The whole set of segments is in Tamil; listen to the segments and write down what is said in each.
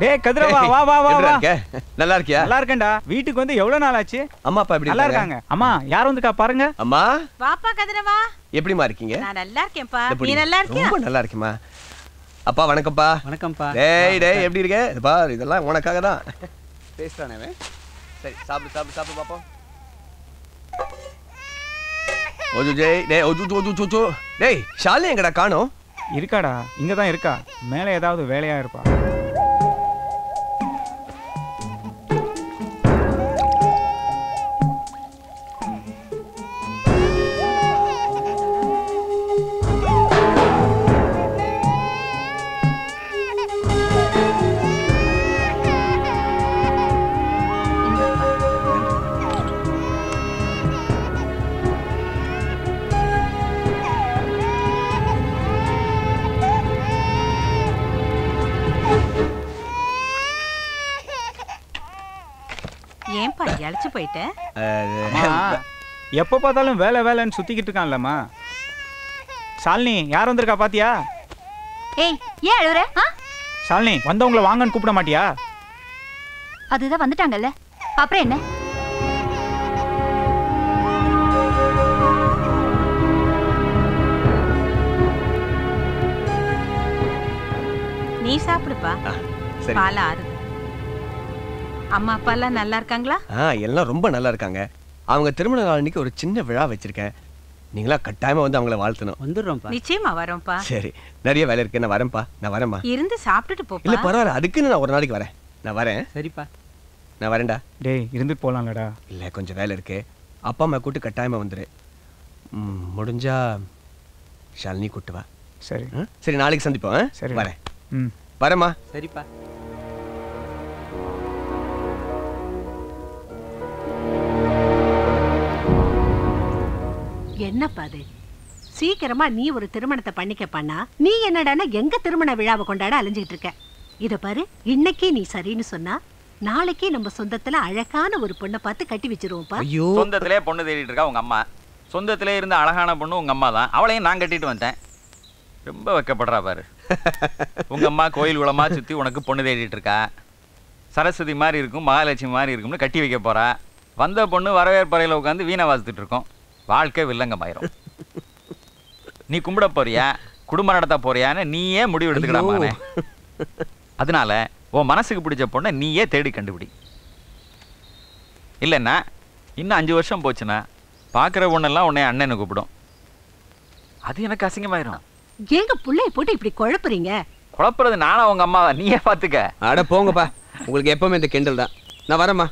டேய் கதிரவா வா வா வா வா. நல்லா இருக்கியா? நல்லா இருக்கேன்டா. வீட்டுக்கு வந்து எவ்வளவு நாள் ஆச்சு? அம்மா அப்பா எப்படி நல்லா இருக்காங்க. அம்மா யார் வந்துக்கா பாருங்க. அம்மா வாப்பா கதிரவா. எப்படிமா இருக்கீங்க? நான் நல்லா இருக்கேன்ப்பா. நீ நல்லா இருக்கியா? ரொம்ப நல்லா இருக்கேம்மா. அப்பா வணக்கம்ப்பா. வணக்கம்ப்பா. டேய் டேய் எப்படி இருக்க? பார் இதெல்லாம் உனக்காக தான். பேசுறானே. சரி சாப்பிடு சாப்பிடு சாப்பிடு பாப்போம். ஓஜு ஜெய் டேய் ஓஜு ஓஜு ஓஜு. டேய் ஷாலினி எங்கடா காணோம்? இருக்காடா. இங்க தான் இருக்கா. மேலே ஏதாவது வேலையா இருப்பா. ஏன்பா இழைச்சு போயிட்ட? எப்ப பார்த்தாலும் வேலை வேலைன்னு சுத்திக்கிட்டு இருக்கான்லம்மா. ஷாலினி யார் வந்திருக்கா பாத்தியா? ஏய் ஏன் அழுற? ஷாலினி வந்தவங்கள வாங்கன்னு கூப்பிட மாட்டியா? அதுதான் வந்துட்டாங்கல்ல, அப்புறம் என்ன? நீ சாப்பிடுப்பா. பால் ஆறுது. அம்மா அப்பா எல்லாம் நல்லா இருக்காங்களா? எல்லாம் ரொம்ப நல்லா இருக்காங்க. அவங்க திருமண நாள் அன்னைக்கு ஒரு சின்ன விழா வச்சிருக்கேன். நீங்களா கட்டாயமா வந்து அவங்கள வாழ்த்தணும். வந்துடுறோம்ப்பா. நிச்சயமா வரோம்ப்பா. சரி நிறைய வேலை இருக்கு. நான் வரேன்ப்பா. நான் வரேம்மா. இருந்து சாப்பிட்டுட்டு போப்பா. இல்ல பரவாயில்ல, அதுக்குன்னு நான் ஒரு நாளைக்கு வரேன். நான் வரேன். சரிப்பா நான் வரேன்டா. டேய் இருந்துட்டு போலாம்லடா. இல்ல கொஞ்சம் வேலை இருக்கு. அப்பா அம்மா கூட்டு கட்டாயமா வந்துரு. முடிஞ்சா ஷாலினி கூட்டு வா. சரி சரி நாளைக்கு சந்திப்போம். சரி வரேன். வரேம்மா. சரிப்பா. என்னப்பா அது? சீக்கிரமா நீ ஒரு திருமணத்தை பண்ணிக்க பண்ணா நீ என்னடானா எங்க திருமண விழாவை கொண்டாட அலைஞ்சிட்டு இருக்க. இத பாரு, இன்னைக்கு நீ சரின்னு சொன்னா நாளைக்கு நம்ம சொந்தத்துல அழகான ஒரு பொண்ணை பார்த்து கட்டி வச்சிருவோம்ப்பா. சொந்தத்திலே பொண்ணு தேடிட்டு இருக்கா உங்க அம்மா. சொந்தத்திலே இருந்த அழகான பொண்ணு உங்க அம்மா தான். அவளையும் நான் கட்டிட்டு வந்தேன். ரொம்ப வெக்கப்படுறா பாரு. உங்க அம்மா கோயில் குளமா சுத்தி உனக்கு பொண்ணு தேடிட்டு இருக்கா. சரஸ்வதி மாதிரி இருக்கும், மகாலட்சுமி மாதிரி இருக்கும்னு கட்டி வைக்க போறா. வந்த பொண்ணு வரவேற்பறையில் உட்காந்து வீணை வாசித்துட்டு இருக்கோம். வாழ்க்கை வில்லங்கமாயிரும். நீ கும்பிட போறியா குடும்பம் நடத்த போறியான்னு நீயே முடிவு எடுத்துக்கிடா மகனே. அதனால உன் மனசுக்கு பிடிச்ச பொண்ணை நீயே தேடி கண்டுபிடி. இல்லைன்னா இன்னும் 5 வருஷம் போச்சுன்னா பார்க்குற பொண்ணெல்லாம் உன்னை அண்ணன்னு கூப்பிடும். அது எனக்கு அசிங்கமாயிரும். ஏங்க புள்ளைய போட்டு இப்படி குழப்புறீங்க? குழப்புறது நானா உங்க அம்மாவா? நீயே பார்த்துக்க. அட போங்கப்பா, உங்களுக்கு எப்பவுமே இந்த கிண்டல் தான். நான் வரேம்மா.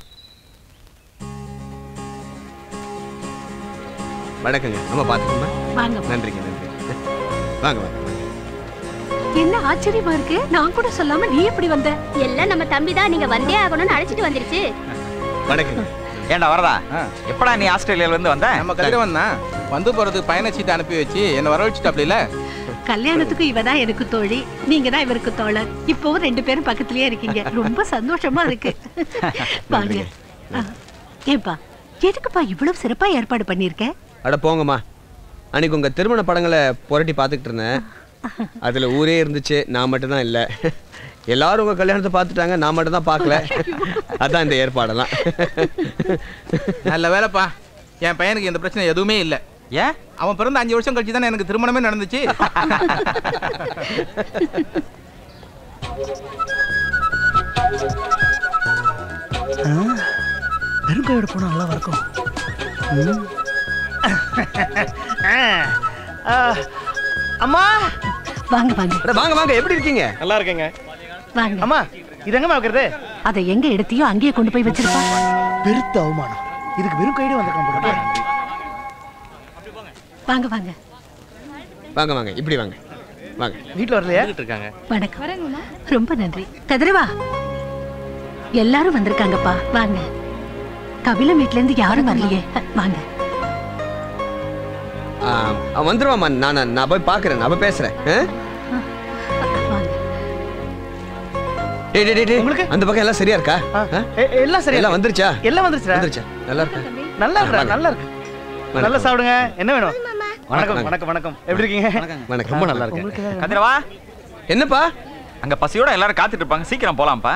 வணக்கங்க. நம்ம பார்த்துக்கோமா. வாங்க. நன்றிங்க நன்றி. வாங்க வாங்க. என்ன ஆச்சரியமா இருக்கு, நான் கூட சொல்லாம நீ எப்படி வந்த? எல்லாம் நம்ம தம்பி தான், நீங்க வந்தே ஆகணும்னு அழைச்சிட்டு வந்துருச்சு. வணக்கங்க. ஏண்டா வரதா? எப்படா நீ ஆஸ்திரேலியால இருந்து வந்த? நம்ம கதிரவன் தான் வந்து போறதுக்கு பயண சீட்டை அனுப்பி வச்சு என்ன வரவழைச்சிட்டாப்ல. கல்யாணத்துக்கு இவதான் எனக்கு தோழி, நீங்க தான் இவருக்கு தோழர். இப்போவும் 2 பேரும் பக்கத்துலயே இருக்கீங்க. ரொம்ப சந்தோஷமா இருக்கு. வாங்க. ஏப்பா எதுக்குப்பா இவ்வளவு சிறப்பா ஏற்பாடு பண்ணிருக்க? அட போங்கம்மா, அன்னைக்கு உங்க திருமண படங்களை புரட்டி பார்த்துக்கிட்டு இருந்தேன். அதுல ஊரே இருந்துச்சு, நான் மட்டும் தான் இல்லை. எல்லாரும் உங்க கல்யாணத்தை பார்த்துட்டாங்க, நான் மட்டும் தான் பார்க்கல. அதான் இந்த ஏற்பாடெல்லாம். நல்ல வேலைப்பா, என் பையனுக்கு இந்த பிரச்சனை எதுவுமே இல்லை. ஏன்? அவன் பிறந்த 5 வருஷம் கழிச்சு தானே எனக்கு திருமணமே நடந்துச்சு. பெருங்கையோட போனா நல்லா இருக்கும். அம்மா வாங்க வாங்க. வாங்க வாங்க. எப்படி இருக்கீங்க? நல்லா இருக்கேங்க. வாங்க. அம்மா இது எங்கம்மா வைக்கிறது? அதை எங்க எடுத்தியோ அங்கேயே கொண்டு போய் வச்சிருப்பா. பெருத்த அவமானம். இதுக்கு வெறும் கையிலே வந்திருக்கான். வாங்க வாங்க வாங்க வாங்க. இப்படி வாங்க வாங்க. வீட்டுல வரலையா? இருக்காங்க. வணக்கம். ரொம்ப நன்றி. கதிரவா எல்லாரும் வந்திருக்காங்கப்பா. வாங்க. கபில வீட்ல இருந்து யாரும் வரலையே. வாங்க. வந்துருவாம்மா. நான் போய் பார்க்குறேன். நான் போய் பேசுறேன். உங்களுக்கு அந்த பக்கம் எல்லாம் சரியா இருக்கா? எல்லாம் சரியா. எல்லாம் வந்துருச்சா? எல்லாம் வந்துருச்சா? வந்துருச்சா? நல்லா இருக்கா? நல்லா இருக்கா? நல்லா இருக்கு. நல்லா சாப்பிடுங்க. என்ன வேணும்? வணக்கம் வணக்கம் வணக்கம். எப்படி இருக்கீங்க? வணக்கம். ரொம்ப நல்லா இருக்கு. கதிரவா என்னப்பா அங்க பசியோட எல்லாரும் காத்துட்டு இருப்பாங்க, சீக்கிரம் போலாம்ப்பா.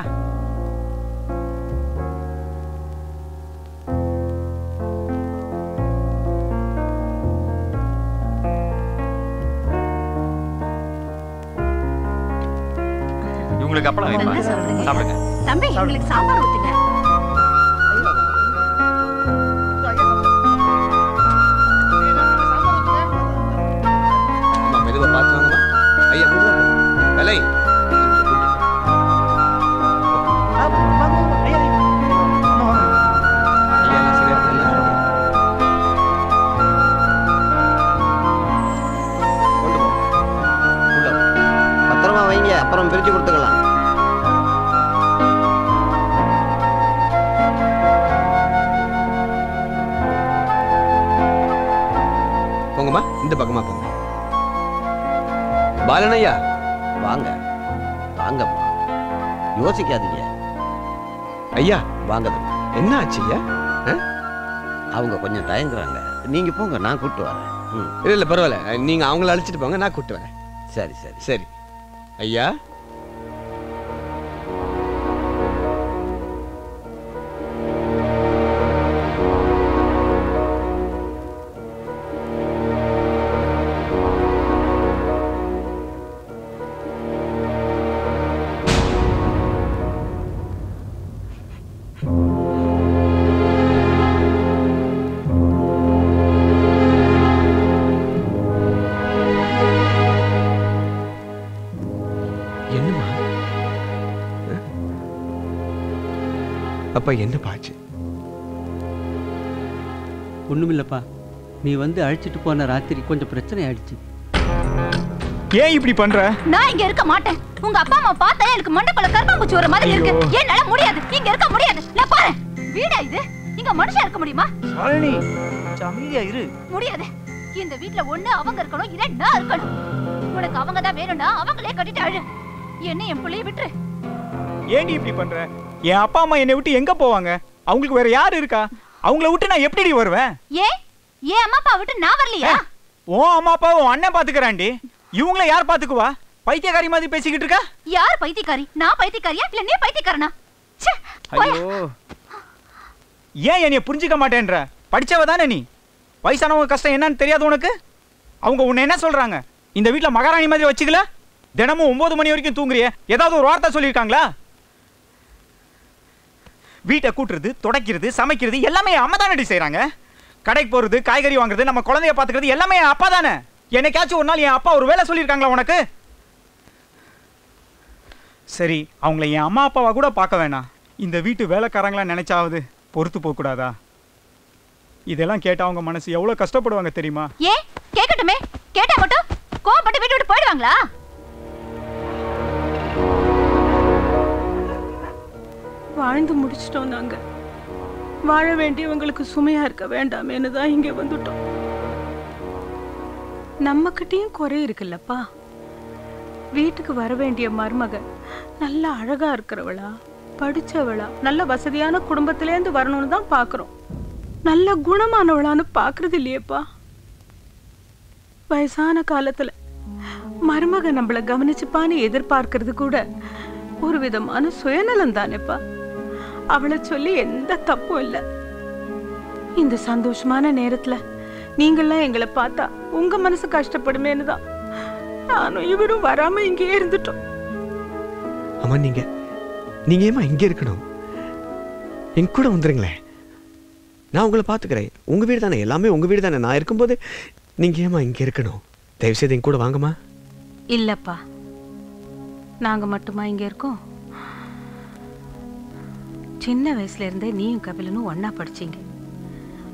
இவங்களுக்கு அப்பளம் வைப்பா. சாப்பிடுங்க. தம்பி எங்களுக்கு சாம்பார் ஊத்துங்க. மெதுவா பார்த்து வாங்கம்மா. ஐயா மெதுவா வேலை பத்திரமா வைங்க, அப்புறம் பிரிச்சு கொடுத்துக்கலாம். போங்கம்மா, இந்த பக்கமா போங்க. பாலனையா வாங்க வாங்கம்மா, யோசிக்காதீங்க. ஐயா வாங்க. என்ன ஆச்சு ஐயா? அவங்க கொஞ்சம் தயங்குறாங்க, நீங்க போங்க, நான் கூப்பிட்டு வரேன். இல்ல இல்ல பரவாயில்ல, நீங்க அவங்கள அழைச்சிட்டு போங்க, நான் கூப்பிட்டு வரேன். சரி சரி சரி ஐயா. என்னம்மா? அப்பா என்ன பாச்சு? ஒண்ணுமில்லப்பா, நீ வந்து அழைச்சிட்டு போன ராத்திரி கொஞ்சம் பிரச்சனை ஆயிடுச்சு. ஏன் இப்படி பண்ற? நான் இங்க இருக்க மாட்டேன். உங்க அப்பா அம்மா பார்த்தா எனக்கு மண்டக்குள்ள கர்ப்பாம்பூச்சி வர மாதிரி இருக்கு. என்னால முடியாது, இங்க இருக்க முடியாது. நான் பாரு, வீடா இது? இங்க மனுஷன் இருக்க முடியுமா? சாலினி அமைதியா இரு. முடியாது. இந்த வீட்ல ஒண்ணு அவங்க இருக்கணும், இல்ல நான் இருக்கணும். உனக்கு அவங்க தான் வேணும்னா அவங்களே கட்டிட்டு அழு. என்ன என் பிள்ளைய விட்டுரு. ஏன்டி இப்படி பண்ற? என் அப்பா அம்மா என்னை விட்டு எங்க போவாங்க? அவங்களுக்கு வேற யாரு இருக்கா? அவங்கள விட்டு நான் எப்படி வருவேன்? ஏன் அம்மா அப்பா விட்டு நான் வரலையா? உன் அம்மா அப்பா உன் அண்ணன் பாத்துக்கறான்டி. இவங்கள யார் பாத்துக்குவா? பைத்தியக்காரி மாதிரி பேசிக்கிட்டு இருக்கா. யார் பைத்தியக்காரி? நான் பைத்தியக்காரியா இல்ல நீ பைத்தியக்காரனா? ஐயோ, ஏன் என்னைய புரிஞ்சுக்க மாட்டேன்ற? படிச்சவ தானே நீ. வயசானவங்க கஷ்டம் என்னன்னு தெரியாது உனக்கு? அவங்க உன்னை என்ன சொல்றாங்க? இந்த வீட்டுல மகாராணி மாதிரி வச்சுக்கல? தினமும் 9 மணி வரைக்கும் தூங்குறிய, ஏதாவது ஒரு வார்த்தை சொல்லியிருக்காங்களா? வீட்டை கூட்டுறது, துடைக்கிறது, சமைக்கிறது எல்லாமே அம்மா தானடி செய்யறாங்க. கடைக்கு போறது, காய்கறி வாங்குறது, நம்ம குழந்தைய பாத்துக்கிறது எல்லாமே என் அப்பா தானே. என்னைக்காச்சும் ஒரு நாள் என் அப்பா ஒரு வேலை சொல்லியிருக்காங்களா உனக்கு? சரி, அவங்கள என் அம்மா அப்பாவா கூட பார்க்க வேணாம், இந்த வீட்டு வேலைக்காரங்களா நினைச்சாவது பொறுத்து போக கூடாதா? இதெல்லாம் கேட்டா அவங்க மனசு எவ்வளவு கஷ்டப்படுவாங்க தெரியுமா? கேட்கட்டுமே, கேட்டா மட்டும் கோபப்பட்டு வீட்டு விட்டு போயிடுவாங்களா? வாழ்ந்து முடிச்சிட்டோம். நாங்க வாழ வேண்டியவங்களுக்கு சுமையா இருக்க வேண்டாமேன்னு தான் இங்க வந்துட்டோம். நம்ம கிட்டயும் குறை இருக்குல்லப்பா. வீட்டுக்கு வர வேண்டிய மருமக நல்ல அழகா இருக்கிறவளா, படிச்சவளா, நல்ல வசதியான குடும்பத்திலேருந்து வரணும்னு தான் பாக்குறோம். நல்ல குணமானவளான்னு பாக்குறது இல்லையேப்பா. வயசான காலத்துல மருமக நம்மள கவனிச்சுப்பான்னு எதிர்பார்க்கறது கூட ஒரு விதமான சுயநலம் தானேப்பா. அவளை சொல்லி எந்த தப்பும் இல்லை. இந்த சந்தோஷமான நேரத்துல நீங்கள்லாம் எங்களை பார்த்தா உங்க மனசு கஷ்டப்படுமேன்னு தான் நானும் இவரும் வராம இங்கே இருந்துட்டோம். அம்மா, நீங்க ஏமா இங்க இருக்கணும்? என் கூட வந்துருங்களேன், நான் உங்களை பாத்துக்கிறேன். உங்க வீடு தானே, எல்லாமே உங்க வீடு தானே. நான் இருக்கும்போது நீங்க ஏமா இங்க இருக்கணும்? தயவு செய்து என் கூட வாங்கம்மா. இல்லப்பா, நாங்க மட்டுமா இங்க இருக்கோம்? சின்ன வயசுல இருந்தே நீயும் கபிலனும் ஒன்னா படிச்சீங்க.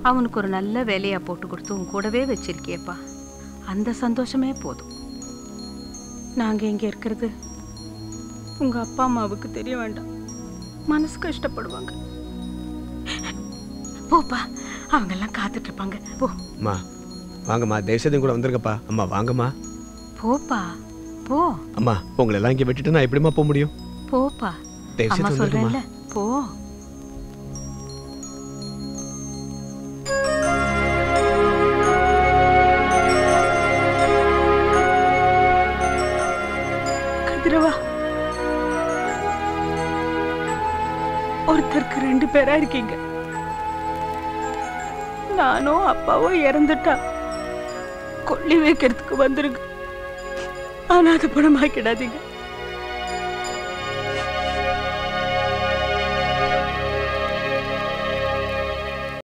அவனுக்கு ஒரு நல்ல வேலையா போட்டு கொடுத்து உன் கூடவே வச்சிருக்கியப்பா. அந்த சந்தோஷமே போதும். நாங்க இங்க இருக்கிறது உங்க அப்பா அம்மாவுக்கு தெரிய வேண்டாம், மனசு கஷ்டப்படுவாங்க. போப்பா, அவங்க எல்லாம் காத்துட்டு இருப்பாங்க. போ. அம்மா வாங்கம்மா, தயவு செய்து கூட வந்துருங்கப்பா. அம்மா வாங்கம்மா. போப்பா போ. அம்மா, உங்களை எல்லாம் இங்க விட்டுட்டு நான் எப்படிமா போக முடியும்? போப்பா, தயவு அம்மா செய்து சொல்றேன்ல, போ. கதிரவா, ஒருத்தருக்கு 2 பேரா இருக்கீங்க. நானோ அப்பாவோ இறந்துட்டா கொல்லி வைக்கிறதுக்கு வந்துருங்க. ஆனா அது பணமாக்கிடாதீங்க.